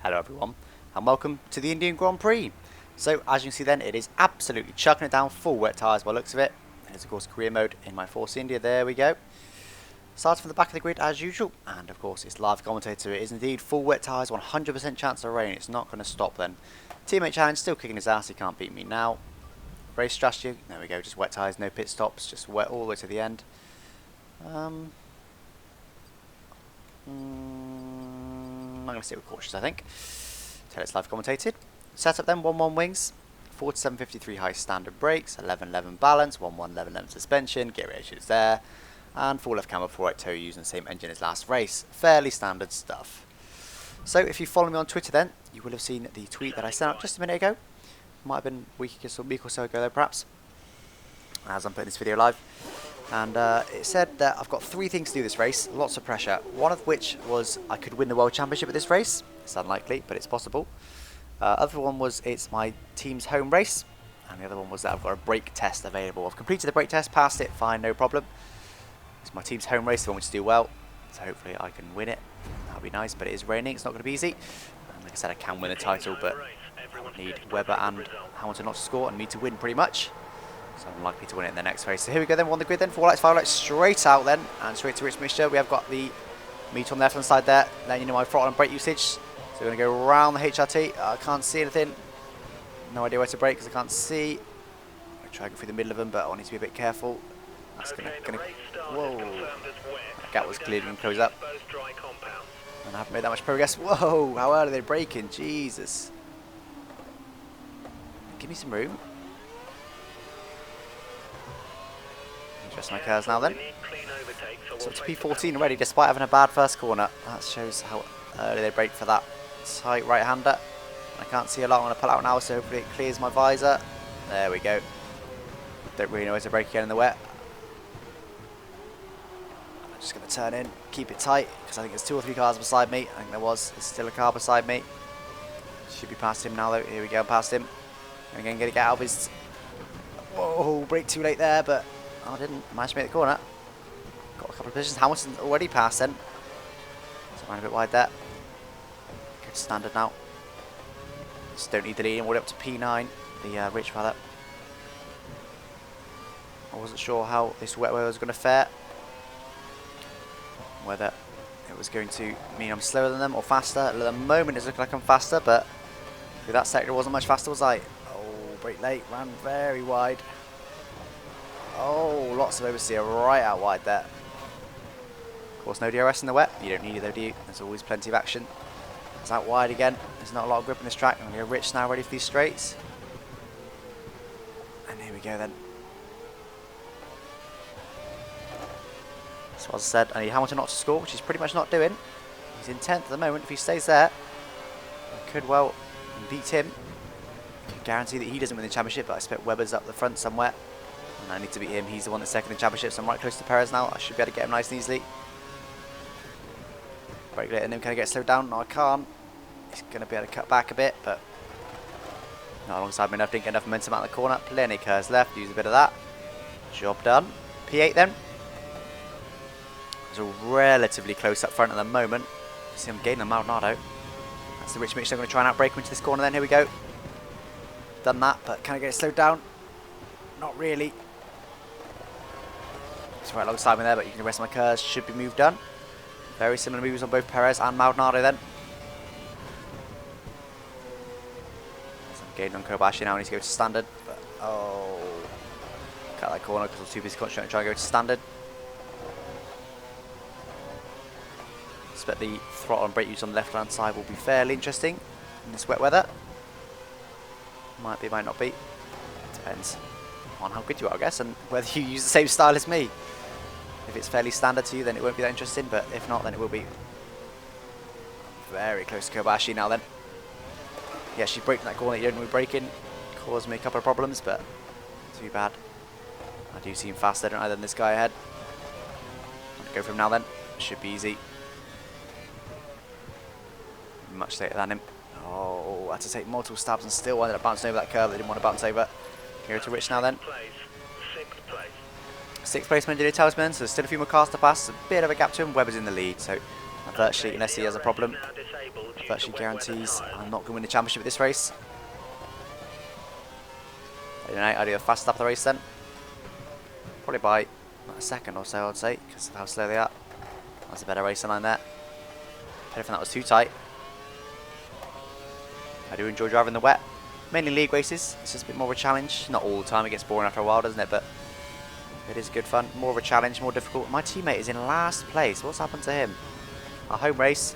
Hello everyone, and welcome to the Indian Grand Prix. So as you can see then, it is absolutely chucking it down, full wet tyres by the looks of it. There's of course career mode in my Force India, there we go. Starting from the back of the grid as usual, and of course it's live commentator, it is indeed full wet tyres, 100% chance of rain, it's not going to stop then. Teammate challenge, still kicking his ass, he can't beat me now. Race strategy, there we go, just wet tyres, no pit stops, just wet all the way to the end. I'm going to stick with cautious, I think. Tell it's live commentated. Setup then, 1-1 wings, 47.53 high standard brakes, 11.11 balance, 1.1 suspension, gear ratio is there, and full left camber, full right toe using the same engine as last race. Fairly standard stuff. So if you follow me on Twitter then, you will have seen the tweet that I sent out just a minute ago. Might have been a week or so ago though, perhaps, as I'm putting this video live. And it said that I've got 3 things to do this race, lots of pressure. One of which was I could win the World Championship at this race. It's unlikely, but it's possible. Other one was it's my team's home race. And the other one was that I've got a brake test available. I've completed the brake test, passed it, fine, no problem. It's my team's home race, they want me to do well. So hopefully I can win it. That'll be nice, but it is raining, it's not going to be easy. And like I said, I can win the title, but I need Webber and Hamilton not to score and me to win pretty much. So I'm likely to win it in the next race. So here we go then, we're on the grid then, 4 lights, 5 lights, straight out then, and straight to Rich Mixture. We have got the meter on the left hand side there, letting you know my throttle and brake usage. So we're going to go around the HRT, I can't see anything. No idea where to brake because I can't see. I'll try to go through the middle of them, but I need to be a bit careful. That's gonna whoa. That gap was clearly going to close up. And I haven't made that much progress. Whoa, how early are they braking? Jesus. Give me some room. Adjust my curves now then. So it's P14 already, despite having a bad first corner. That shows how early they brake for that tight right-hander. I can't see a lot. I'm going to pull out now, so hopefully it clears my visor. There we go. Don't really know where to brake again in the wet. I'm just going to turn in, keep it tight, because I think there's 2 or 3 cars beside me. I think there's still a car beside me. Should be past him now though. Here we go, past him. And again, get out of his... Whoa, brake too late there, but... I didn't manage to make the corner. Got a couple of positions. Hamilton's already passed then. So I'm a bit wide there. Go to standard now. Just don't need the lead. All the way up to P9. The Rich rather. I wasn't sure how this wet weather was going to fare. Whether it was going to mean I'm slower than them or faster. At the moment it's looking like I'm faster, but through that sector it wasn't much faster, was I? Oh, brake late. Ran very wide. Oh, lots of oversteer right out wide there. Of course, no DRS in the wet. You don't need it though, do you? There's always plenty of action. It's out wide again. There's not a lot of grip on this track. I'm going to go Rich now, ready for these straights. And here we go then. So as I said, I need Hamilton not to score, which he's pretty much not doing. He's in 10th at the moment. If he stays there, I could well beat him. I can guarantee that he doesn't win the championship, but I expect Webber's up the front somewhere. And I need to beat him. He's the one that's second in the championship, so I'm right close to Perez now. I should be able to get him nice and easily. Brake late and then can I get slowed down? No, I can't. He's going to be able to cut back a bit, but not alongside me enough. Didn't get enough momentum out of the corner. Plenty of curves left. Use a bit of that. Job done. P8 then. It's all relatively close up front at the moment. See, I'm gaining on Maldonado. That's the Rich Mitch. I'm going to try and outbrake him into this corner then. Here we go. Done that, but can I get it slowed down? Not really. It's right alongside me there, but you can rest my curves. Should be move done. Very similar moves on both Perez and Maldonado then. So I'm gaining on Kobayashi now. I need to go to standard. But, oh. Cut that corner because I was too busy concentrating on trying to go to standard. I expect the throttle and brake use on the left hand side will be fairly interesting in this wet weather. Might be, might not be. Depends on how good you are, I guess, and whether you use the same style as me. If it's fairly standard to you, then it won't be that interesting, but if not, then it will be. Very close to Kobayashi now then. Yeah, she's breaking that corner that you don't know braking. Caused me a couple of problems, but too bad. I do seem faster, don't I, than this guy ahead. I'm going to go for him now then. Should be easy. Much later than him. Oh, I had to take multiple stabs and still ended up bouncing over that curve that I didn't want to bounce over. Go to Rich now then. 6th place Mendeley Talisman, so there's still a few more cars to pass. There's a bit of a gap to him. Webber's in the lead, so virtually, unless he has a problem, That virtually guarantees I'm not going to win the championship at this race. I do a fast lap of the race then. Probably by a second or so, I'd say, because of how slow they are. That's a better racing line there. I don't think that was too tight. I do enjoy driving the wet. Mainly league races. It's just a bit more of a challenge. Not all the time. It gets boring after a while, doesn't it? But it is good fun. More of a challenge, more difficult. My teammate is in last place. What's happened to him? Our home race.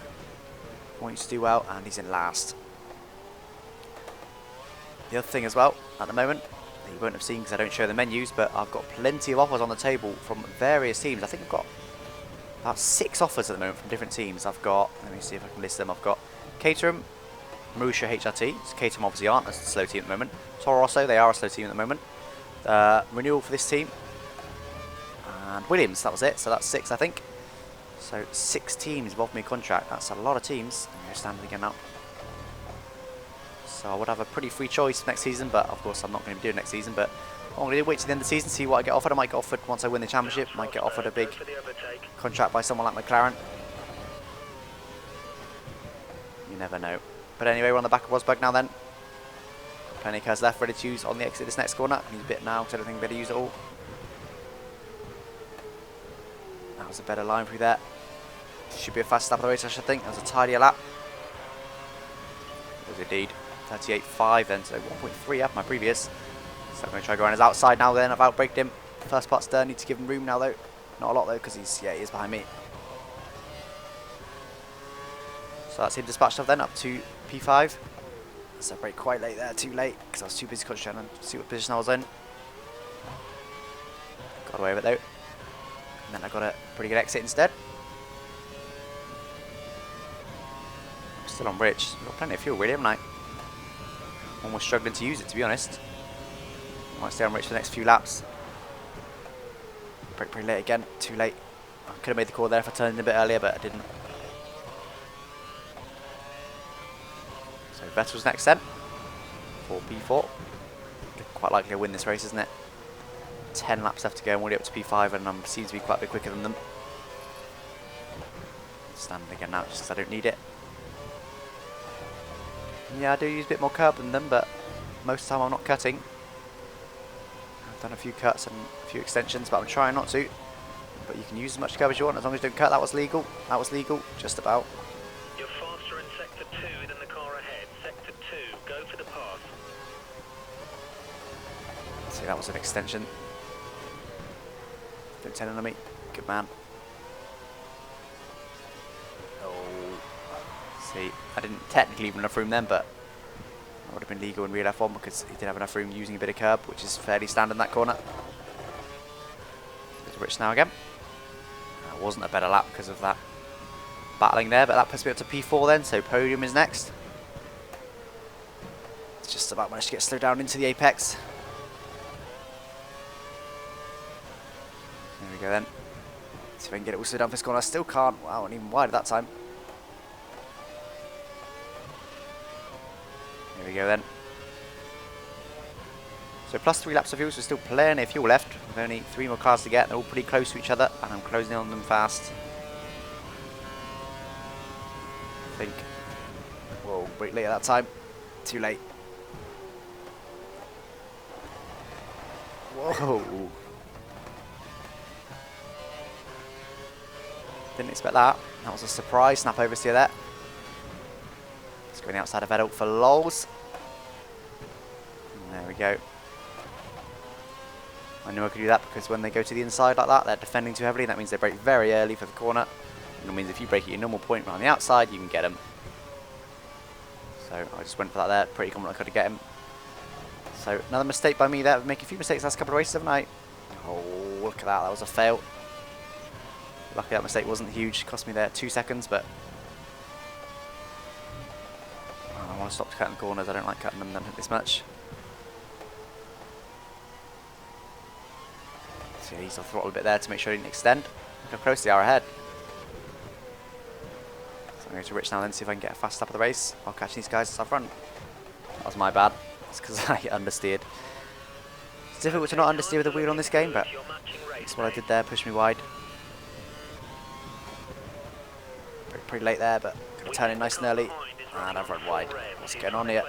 Wants to do well, and he's in last. The other thing as well, at the moment, that you won't have seen because I don't show the menus, but I've got plenty of offers on the table from various teams. I think I've got about 6 offers at the moment from different teams. I've got, let me see if I can list them. I've got Caterham, Marussia HRT. So Caterham obviously aren't a slow team at the moment. Toro Rosso, they are a slow team at the moment. Renewal for this team. And Williams, that was it. So that's 6, I think. So 6 teams have offered me a contract. That's a lot of teams. I'm going to stand again now. So I would have a pretty free choice next season, but of course I'm not going to be doing next season. But I'm going to wait to the end of the season, see what I get offered. I might get offered, once I win the championship, I might get offered a big contract by someone like McLaren. You never know. But anyway, we're on the back of Rosberg now then. Plenty of cars left, ready to use on the exit this next corner. He's bit now, because I don't think I'm going to use it all. That was a better line through there. Should be a fast lap of the race, I should think. That was a tidier lap. It was indeed 38.5 then, so 1.3 up my previous. So I'm going to try to go around his outside now then. I've outbraked him. First part's done. Need to give him room now though. Not a lot though, because he is behind me. So that's him dispatched off then, up to P5. So I brake quite late there, too late, because I was too busy concentrating on see what position I was in. Got away with it though. And then I got a pretty good exit instead. I'm still on bridge. I've got plenty of fuel really, haven't I? Almost struggling to use it, to be honest. Might stay on rich for the next few laps. Brake pretty late again, too late. I could have made the call there if I turned in a bit earlier, but I didn't. So Vettel's next then, for P4. Quite likely to win this race, isn't it? 10 laps left to go, I'm already up to P5, and I seem to be quite a bit quicker than them. Standing again now, just because I don't need it. Yeah, I do use a bit more curb than them, but most of the time I'm not cutting. I've done a few cuts and a few extensions, but I'm trying not to. But you can use as much curb as you want, as long as you don't cut. That was legal. That was legal, just about. You're faster in sector 2 than the car ahead. Sector 2, go for the pass. See, that was an extension. Don't tell on me. Good man. See, I didn't technically leave enough room then, but that would have been legal in real F1 because he did have enough room using a bit of curb, which is fairly standard in that corner. There's Rich now again. That wasn't a better lap because of that battling there, but that puts me up to P4 then, so podium is next. It's just about managed to get slowed down into the apex. There we go then. See if I can get it all slowed down for this corner. I still can't. Wow, and even wide at that time. There we go then. So plus 3 laps of fuel, so still plenty of fuel left. With only 3 more cars to get. They're all pretty close to each other, and I'm closing in on them fast. I think. Whoa, brake late at that time. Too late. Whoa. Didn't expect that. That was a surprise snap oversteer there. Let's go on the outside of Vettel for lols. And there we go. I knew I could do that because when they go to the inside like that, they're defending too heavily. That means they brake very early for the corner. And it means if you brake at your normal point around the outside, you can get them. So I just went for that there. Pretty confident I could get him. So another mistake by me there. I've made a few mistakes last couple of races, haven't I? Oh, look at that. That was a fail. Luckily that mistake wasn't huge. Cost me there 2 seconds, but I want to stop cutting corners. I don't like cutting them this much. So yeah, use the throttle a bit there to make sure I didn't extend. Look how close they are ahead. So I'm going to Rich now then, see if I can get a fast lap of the race while catching these guys as I front. That was my bad. It's because I understeered. It's difficult to not understeer with the wheel on this game, but that's what I did there, pushed me wide. Pretty late there, but turning nice and early. And I've run wide. What's going on here?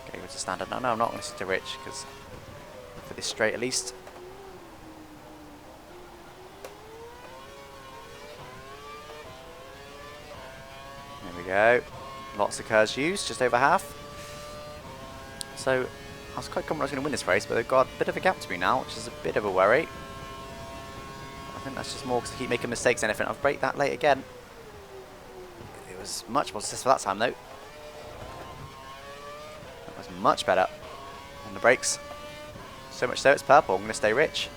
Getting to standard. No, I'm not going to stick to rich, because for this straight at least. There we go. Lots of curves used, just over half. So I was quite confident I was going to win this race, but they've got a bit of a gap to me now, which is a bit of a worry. I think that's just more because I keep making mistakes than anything. I've braked that late again. It was much more successful that time though. That was much better on the brakes. So much so it's purple. I'm going to stay rich.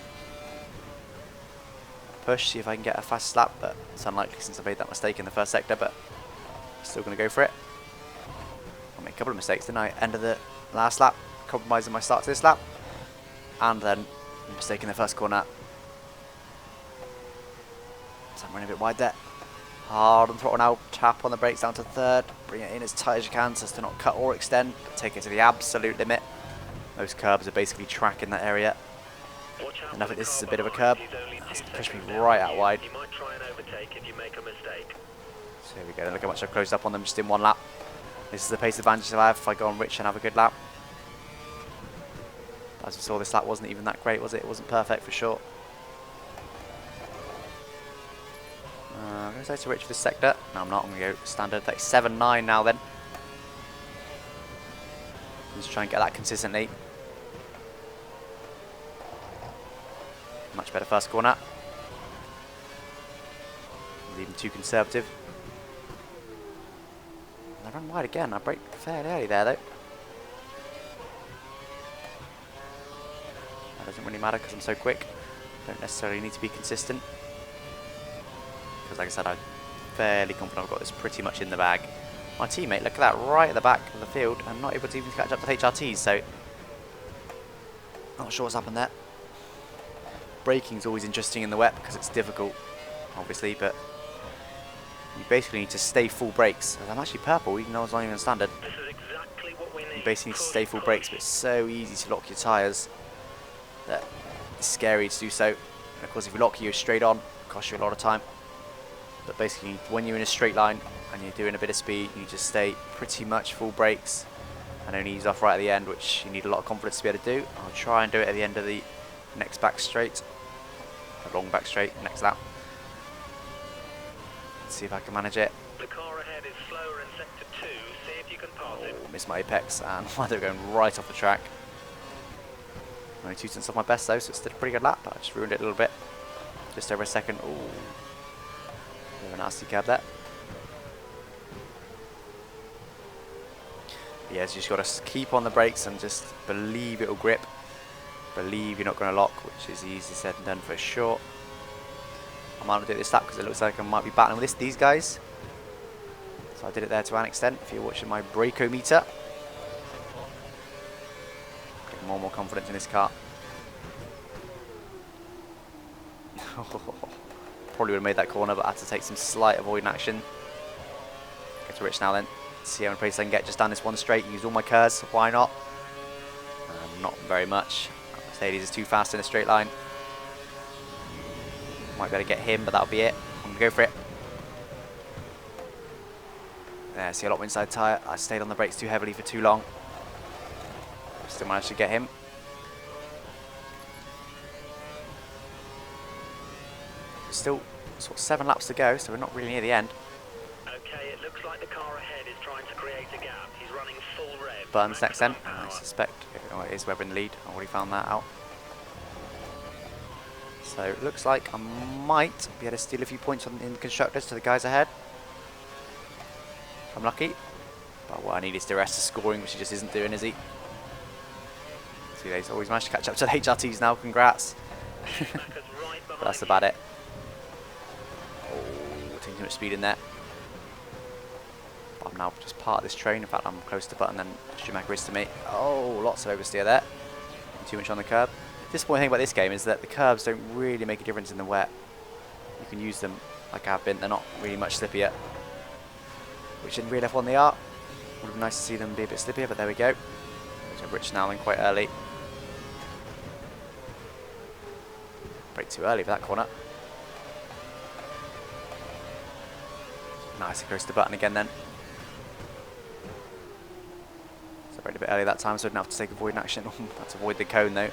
Push, see if I can get a fast lap, but it's unlikely since I made that mistake in the first sector, but still going to go for it. I made a couple of mistakes, didn't I? End of the last lap, compromising my start to this lap, and then a mistake in the first corner. So I'm running a bit wide there. Hard on the throttle now, tap on the brakes down to third, bring it in as tight as you can so as to not cut or extend, but take it to the absolute limit. Those curbs are basically tracking that area. And I think this is a bit of a curb. That's pushed me right out wide. So here we go, look how much I've closed up on them just in one lap. This is the pace advantage I have if I go on rich and have a good lap. As we saw, this lap wasn't even that great, was it? It wasn't perfect for sure. I'm going to say to rich for this sector. No, I'm not. I'm going to go standard 37.9 now then. Just try and get that consistently. Much better first corner. Not even too conservative. And I ran wide again. I braked fairly early there though. That doesn't really matter because I'm so quick. Don't necessarily need to be consistent. Because like I said, I'm fairly confident I've got this pretty much in the bag. My teammate, look at that, right at the back of the field, and not able to even catch up to HRTs, so not sure what's happened there. Braking is always interesting in the wet because it's difficult, obviously, but you basically need to stay full brakes. I'm actually purple, even though I was not even standard. You basically need to stay full brakes, but it's so easy to lock your tyres that it's scary to do so. And of course, if you lock you straight on, it costs you a lot of time. But basically, when you're in a straight line and you're doing a bit of speed, you just stay pretty much full brakes and only ease off right at the end, which you need a lot of confidence to be able to do. I'll try and do it at the end of the next back straight, a long back straight, next lap. Let's see if I can manage it. The car ahead is slower in sector 2. See if you can pass it. Missed my apex and they're going right off the track. Only 2 tenths off my best though, so it's still a pretty good lap. I just ruined it a little bit. Just over a second. Ooh. Bit of a nasty curb there. Yeah, so you just got to keep on the brakes and just believe it will grip. Believe you're not going to lock, which is easy said and done for sure. I might not do it this lap because it looks like I might be battling with these guys. So I did it there to an extent. If you're watching my brakeometer, getting more and more confidence in this car. Probably would have made that corner, but I had to take some slight avoiding action. Get to rich now then. See how many places I can get just down this one straight. Use all my curves, why not? Not very much. Mercedes is too fast in a straight line. Might be able to get him, but that'll be it. I'm going to go for it. There, see a lot of inside tyre. I stayed on the brakes too heavily for too long. Still managed to get him. Still sort of 7 laps to go, so we're not really near the end. Okay, it looks like the car ahead is trying to create a gap. He's running full rev. Burns next then. I suspect it is Webber in the lead. I already found that out. So it looks like I might be able to steal a few points in the constructors to the guys ahead. If I'm lucky. But what I need is the rest of scoring, which he just isn't doing, is he? See, he's always managed to catch up to the HRTs now. Congrats. But that's about it. Oh, taking too much speed in there. But I'm now just part of this train. In fact, I'm close to the button, then Schumacher is to me. Oh, lots of oversteer there. Too much on the curb. The disappointing thing about this game is that the curbs don't really make a difference in the wet. You can use them like I have been. They're not really much slippier. Which in real F1 they are. Would have been nice to see them be a bit slippier, but there we go. So rich now and quite early. Brake too early for that corner. Nice, close to the button again then. Celebrated a bit early that time, so I didn't have to take avoid action. Had to avoid the cone though.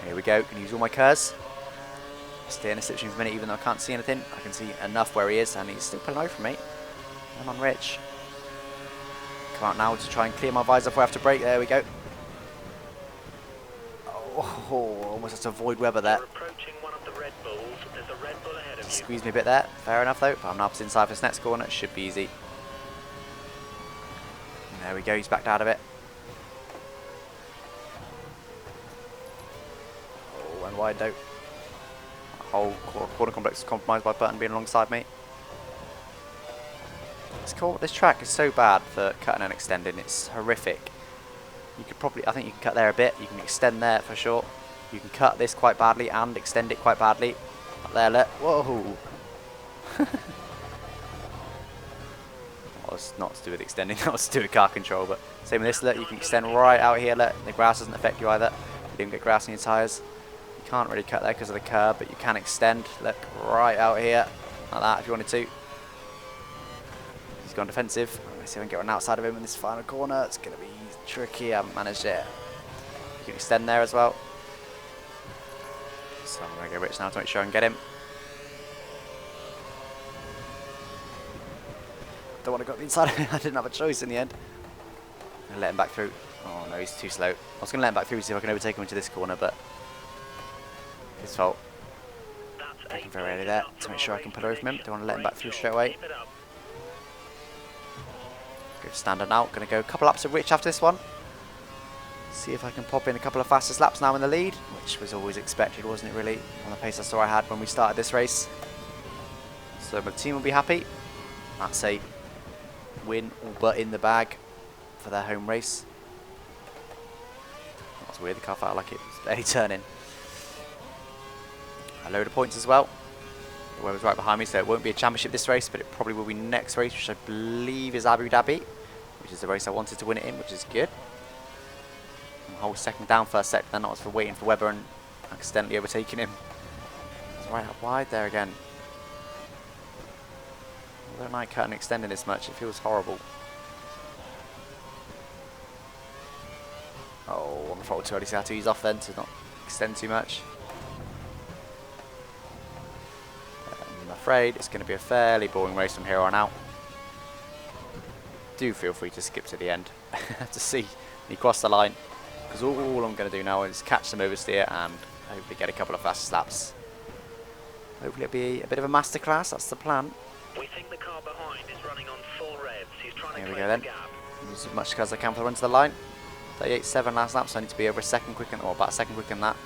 Here we go, can use all my curves. Stay in a slipstream for a minute even though I can't see anything. I can see enough where he is and he's still pulling away from me. I'm on Rich. Come out now to try and clear my visor before I have to brake. There we go. Oh, almost had to avoid Webber there. You're approaching one of the Red Bulls. There's a Red Bull ahead of you. Squeezed me a bit there. Fair enough though. But I'm now inside for this next corner. It should be easy. And there we go. He's backed out of it. Oh, and wide though. Whole corner complex is compromised by Burton being alongside me. This track is so bad for cutting and extending. It's horrific. You could probably, I think you can cut there a bit. You can extend there for sure. You can cut this quite badly and extend it quite badly. Up there, look. Whoa. Well, it's not to do with extending. That was to do with car control. But same with this. Look, you can extend right out here. Look, the grass doesn't affect you either. You don't get grass on your tyres. You can't really cut there because of the curb, but you can extend. Look, right out here, like that if you wanted to. He's gone defensive. Let's see if I can get one outside of him in this final corner. It's going to be tricky. I haven't managed it. You can extend there as well. So I'm going to go Rich now to make sure I can get him. Don't want to go up the inside of him. I didn't have a choice in the end. I'm going to let him back through. Oh no, he's too slow. I was going to let him back through to see if I can overtake him into this corner, but his fault. Taking very early there to make sure I can pull away from him. Don't want to let him back through straight away. Go standard now. Going to go a couple laps of Rich after this one. See if I can pop in a couple of fastest laps now in the lead, which was always expected, wasn't it really, on the pace I saw I had when we started this race. So my team will be happy. That's a win all but in the bag for their home race. That's weird, the car felt like it was barely turning. A load of points as well. Whoever's right behind me, so it won't be a championship this race, but it probably will be next race, which I believe is Abu Dhabi, which is the race I wanted to win it in, which is good. Whole second down first sector, then that was for waiting for Webber and accidentally overtaking him. It's right out wide there again. I don't like cutting and extending this much, it feels horrible. Oh, on the throttle too early, so I had to ease off then to not extend too much. I'm afraid it's going to be a fairly boring race from here on out. Do feel free to skip to the end to see me cross the line. Because all I'm going to do now is catch some oversteer and hopefully get a couple of fast laps. Hopefully it'll be a bit of a masterclass, that's the plan. We think the car behind is running on 4 revs. He's trying Here to we clear go the then. gap. Use as much as I can for the run to the line. 38.7 last lap, so I need to be over a second quicker, or about a second quicker than that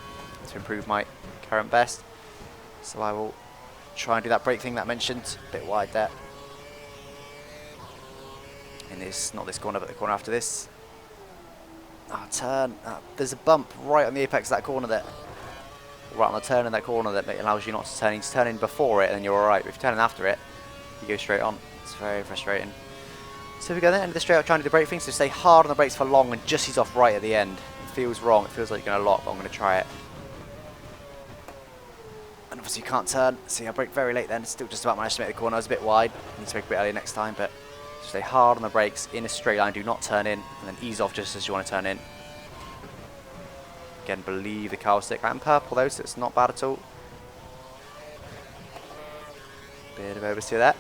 to improve my current best. So I will try and do that brake thing that I mentioned, a bit wide there. In this, not this corner, but the corner after this. Turn. There's a bump right on the apex of that corner there. Right on the turn in that corner that allows you not to turn. You turn in before it and then you're alright. But if you turn in after it, you go straight on. It's very frustrating. So we go then, end of the straight out trying to do the brake thing. So stay hard on the brakes for long and just ease off right at the end. It feels wrong. It feels like you're going to lock, but I'm going to try it. And obviously you can't turn. See, I brake very late then. Still just about managed to make the corner. I was a bit wide. Need to brake a bit earlier next time, but stay hard on the brakes in a straight line. Do not turn in, and then ease off just as you want to turn in. Again, believe the car will stick. I'm purple though, so it's not bad at all. Bit of oversteer there.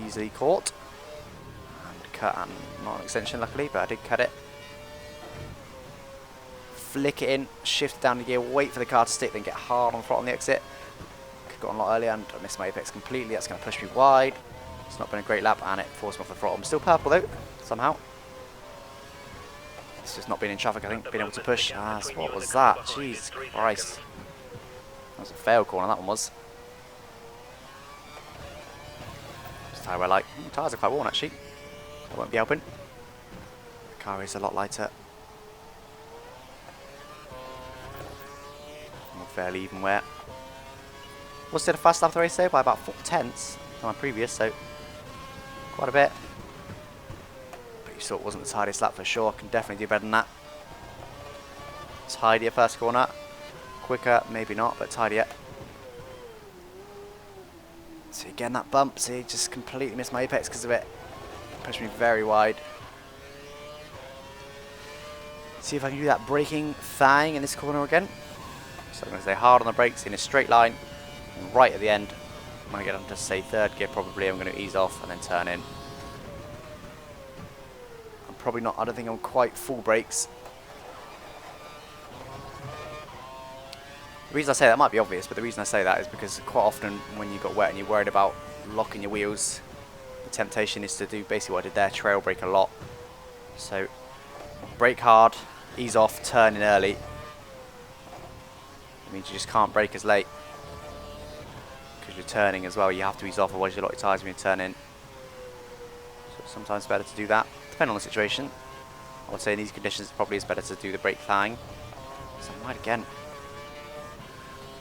Easily caught. And cut, and not an extension luckily, but I did cut it. Flick it in, shift down the gear, wait for the car to stick, then get hard on the throttle on the exit. Could have gone a lot earlier and I missed my apex completely. That's going to push me wide. It's not been a great lap and it forced me off the throttle. I'm still purple though, somehow. It's just not being in traffic, I think, being able to push. So what was that? Jesus Christ. That was a fail corner, that one was. Just tyre I like. Tyres are quite worn actually. I won't be helping. The car is a lot lighter. Fairly even wear. Was it a fast lap of the race though by about 4/10 on my previous, so quite a bit. But you saw it wasn't the tidiest lap for sure. Can definitely do better than that. Tidier first corner, quicker maybe not, but tidier. See again that bump. See, just completely missed my apex because of it. Pushed me very wide. See if I can do that braking thing in this corner again. So I'm going to stay hard on the brakes in a straight line. And right at the end, when I get onto say third gear probably, I'm going to ease off and then turn in. I'm probably not, I don't think I'm quite full brakes. The reason I say that might be obvious, but the reason I say that is because quite often when you got wet and you're worried about locking your wheels, the temptation is to do basically what I did there, trail brake a lot. So brake hard, ease off, turn in early. It means you just can't brake as late because you're turning as well. You have to ease off, otherwise you lock your tyres when you turn in. So sometimes it's better to do that, depending on the situation. I would say in these conditions it probably is better to do the brake thang. So I might again,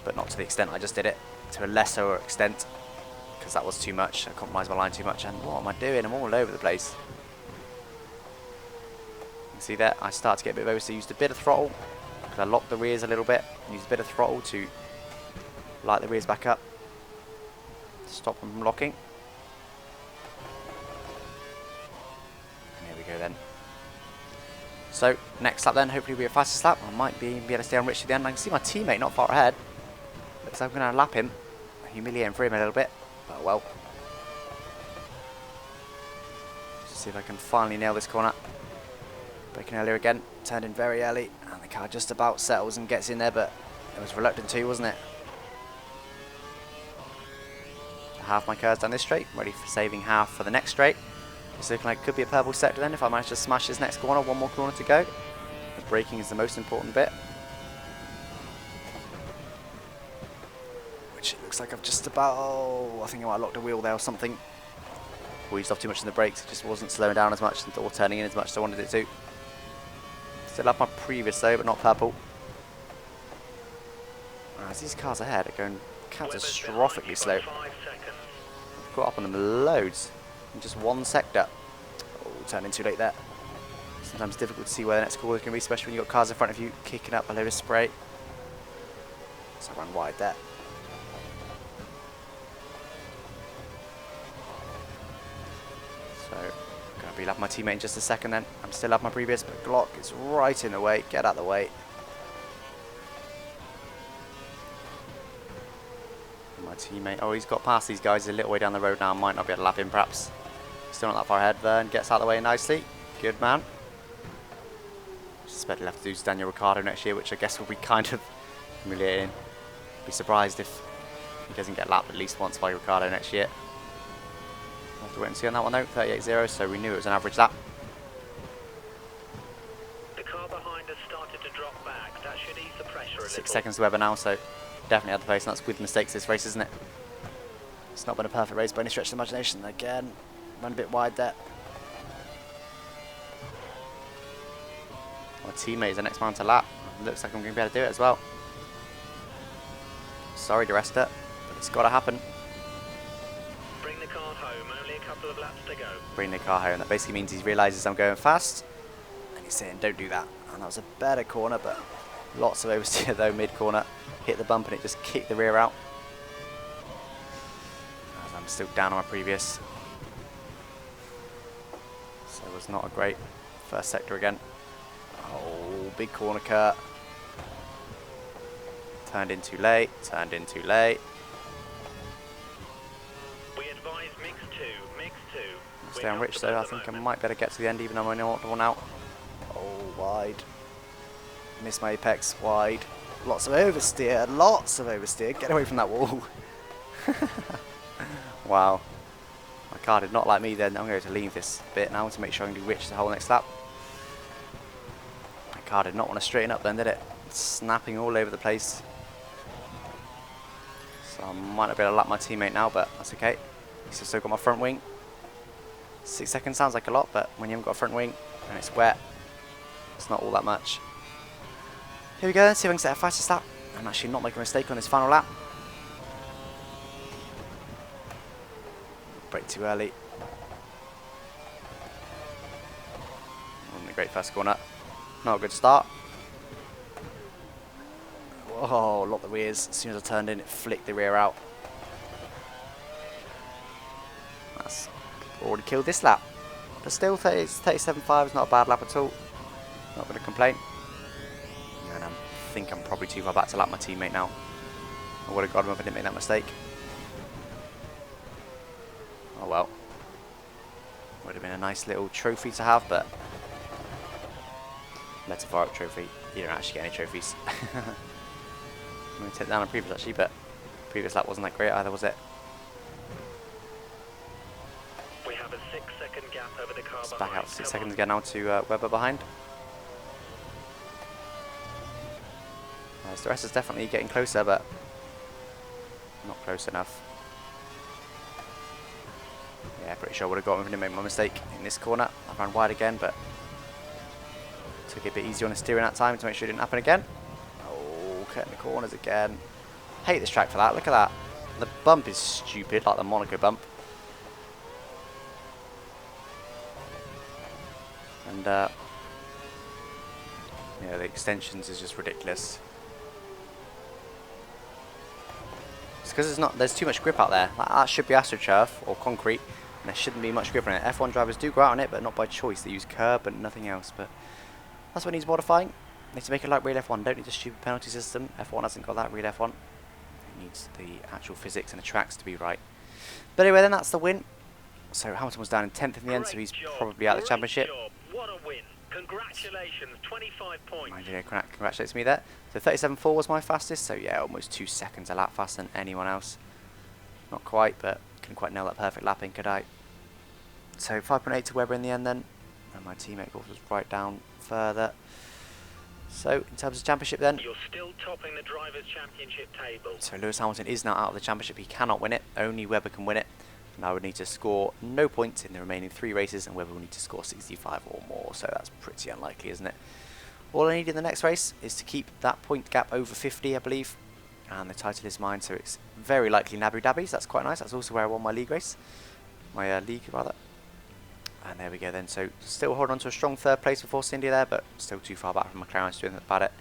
but not to the extent I just did it, to a lesser extent, because that was too much. I compromised my line too much, and what am I doing? I'm all over the place. You can see there, I start to get a bit of oversteer. Used a bit of throttle, because I locked the rears a little bit. Used a bit of throttle to light the rears back up, stop them from locking. And here we go then. So, next lap then, hopefully will be a faster lap. I might be able to stay on Rich to the end. I can see my teammate not far ahead. Looks like I'm going to lap him. Humiliating for him a little bit. But well. Just see if I can finally nail this corner. Braking earlier again. Turned in very early. And the car just about settles and gets in there. But it was reluctant to, wasn't it? Half my curves down this straight. Ready for saving half for the next straight. It's looking like it could be a purple sector then if I manage to smash this next corner. One more corner to go. The braking is the most important bit. Which it looks like I've just about, I think I might have locked a wheel there or something. Squeezed off too much in the brakes, it just wasn't slowing down as much or turning in as much as I wanted it to. Still have my previous though, but not purple. As these cars ahead are going catastrophically slow. I've got up on them loads in just one sector. Oh, turned in too late there. Sometimes it's difficult to see where the next corner is going to be, especially when you've got cars in front of you kicking up a load of spray. So I ran wide there. So, going to be lapping my teammate in just a second then. I'm still up my previous, but Glock is right in the way. Get out of the way. And my teammate, oh, he's got past these guys a little way down the road now. Might not be able to lap him perhaps. Still not that far ahead. Vern gets out of the way nicely. Good man. I suspect he'll have to do Daniel Ricciardo next year, which I guess will be kind of humiliating. Be surprised if he doesn't get lapped at least once by Ricciardo next year. We'll have to wait and see on that one though. 38.0, so we knew it was an average lap. The car behind has started to drop back. That should ease the pressure a little. 6 seconds to Webber now, so definitely had the pace, and that's with mistakes this race, isn't it? It's not been a perfect race by any stretch of the imagination. Again, run a bit wide there. My teammate is the next man to lap. Looks like I'm going to be able to do it as well. Sorry, DeResta, but it's got to happen. Bring the car home. Only a couple of laps to go. Bring the car home. That basically means he realises I'm going fast, and he's saying, don't do that. And that was a better corner, but lots of oversteer though, mid-corner. Hit the bump and it just kicked the rear out. As I'm still down on my previous. So it was not a great first sector again. Oh, big corner cut. Turned in too late, turned in too late. We advise mix 2, mix 2. Stay on Rich though, I think I might better get to the end even though I'm only one out. Oh, wide. Missed my apex, wide. Lots of oversteer, lots of oversteer. Get away from that wall. Wow. My car did not like me then. I'm going to leave this bit now to make sure I can do Rich the whole next lap. My car did not want to straighten up then, did it? It's snapping all over the place. So I might not be able to lap my teammate now, but that's okay. I've still got my front wing. 6 seconds sounds like a lot, but when you haven't got a front wing and it's wet, it's not all that much. Here we go then, see if I can set a fastest lap. I'm actually not making a mistake on this final lap. Brake too early. Wasn't a great first corner. Not a good start. Whoa, locked the rears. As soon as I turned in, it flicked the rear out. That's already killed this lap. But still, 37.5 is not a bad lap at all. Not going to complain. And I think I'm probably too far back to lap my teammate now. I would have got him if I didn't make that mistake. Oh well. Would have been a nice little trophy to have, but metaphoric trophy. You don't actually get any trophies. I'm going to take down a previous actually, but previous lap wasn't that great either, was it? We have a 6-second gap over the car Let's behind. back out 6 seconds again now to Webber behind. The rest is definitely getting closer, but not close enough. Yeah, pretty sure I would have got him if I didn't make my mistake in this corner. I ran wide again, but took it a bit easier on the steering that time to make sure it didn't happen again. Oh, cutting the corners again. Hate this track for that. Look at that. The bump is stupid, like the Monaco bump. And yeah, the extensions is just ridiculous. It's because there's too much grip out there. That should be AstroTurf or concrete, and there shouldn't be much grip on it. F1 drivers do go out on it, but not by choice. They use curb and nothing else. But that's what needs modifying. Need to make it like real F1. Don't need a stupid penalty system. F1 hasn't got that. Real F1 it needs the actual physics and the tracks to be right. But anyway, then that's the win. So Hamilton was down in 10th in the end, so he's probably out of the championship. What a win. Congratulations, 25 points. Congratulates me there. So 37.4 was my fastest, so yeah, almost 2 seconds a lap faster than anyone else. Not quite, but couldn't quite nail that perfect lapping, could I? So 5.8 to Webber in the end then, and my teammate was right down further. So in terms of championship then, You're still topping the Drivers' Championship table. so Lewis Hamilton is now out of the championship. He cannot win it, only Webber can win it. And I would need to score no points in the remaining 3 races, and Webber will need to score 65 or more, so that's pretty unlikely, isn't it? All I need in the next race is to keep that point gap over 50, I believe, and the title is mine, so it's very likely in Abu Dhabi, so that's quite nice. That's also where I won my league race, my league rather. And there we go then, so still holding on to a strong 3rd place for Force India there, but still too far back from McLaren to do anything about it.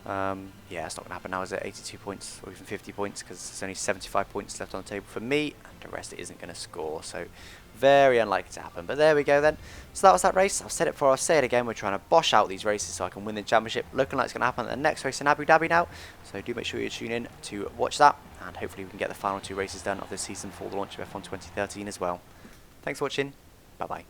Yeah, it's not going to happen now, is it? 82 points or even 50 points, because there's only 75 points left on the table for me, and the rest it isn't going to score, so very unlikely to happen. But there we go then. So that was that race. I've said it before, I'll say it again. We're trying to bosh out these races so I can win the championship. Looking like it's going to happen at the next race in Abu Dhabi now, so do make sure you tune in to watch that, and hopefully we can get the final 2 races done of this season for the launch of F1 2013 as well. Thanks for watching. Bye bye.